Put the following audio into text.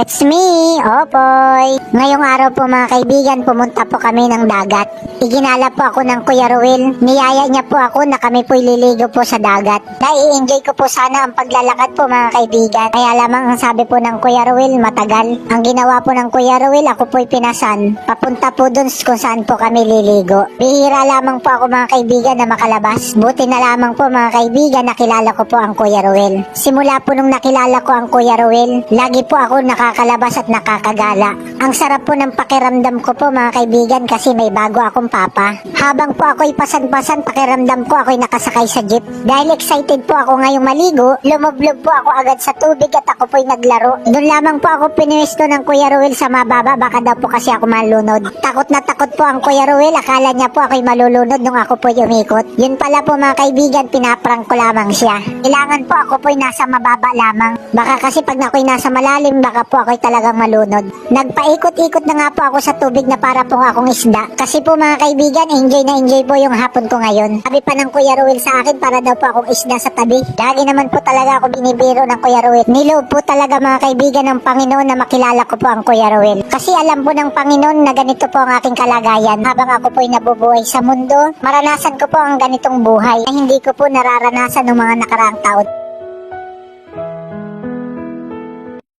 It's me, Opoy. Ngayong araw po mga kaibigan, pumunta po kami ng dagat. Iginala po ako ng Kuya Ruel. Niyaya niya po ako na kami po'y liligo po sa dagat. Nai-enjoy ko po sana ang paglalakad po mga kaibigan. Kaya lamang ang sabi po ng Kuya Ruel, matagal. Ang ginawa po ng Kuya Ruel, ako po'y pinasan. Papunta po dun kung saan po kami liligo. Bihira lamang po ako mga kaibigan na makalabas. Buti na lamang po mga kaibigan, nakilala ko po ang Kuya Ruel. Simula po nung nakilala ko ang Kuya Ruel, lagi po ako nakakalabas at nakakagala. Ang sarap po ng pakiramdam ko po mga kaibigan kasi may bago akong papa. Habang po ako'y pasan-pasan, pakiramdam ko ako'y nakasakay sa jeep. Dahil excited po ako ngayong maligo, lumublob po ako agad sa tubig at ako po'y naglaro. Doon lamang po ako pinwesto ng Kuya Ruel sa mababa, baka daw po kasi ako malunod. Takot na takot po ang Kuya Ruel, akala niya po ako'y malulunod nung ako po'y umikot. Yun pala po mga kaibigan, pinaprank ko lamang siya. Kailangan po ako po'y nasa mababa lamang. Baka kasi pag ako'y nasa malalim, baka po ako'y talagang malunod. Nagpaikot-ikot na nga po ako sa tubig na para po akong isda. Kasi po mga kaibigan, enjoy na enjoy po yung hapon ko ngayon. Sabi pa ng Kuya Ruel sa akin para daw po akong isda sa tabi. Lagi naman po talaga ako binibiro ng Kuya Ruel. Niloob po talaga mga kaibigan ng Panginoon na makilala ko po ang Kuya Ruel. Kasi alam po ng Panginoon na ganito po ang aking kalagayan. Habang ako po'y nabubuhay sa mundo, maranasan ko po ang ganitong buhay na hindi ko po nararanasan ng mga nakaraang taon.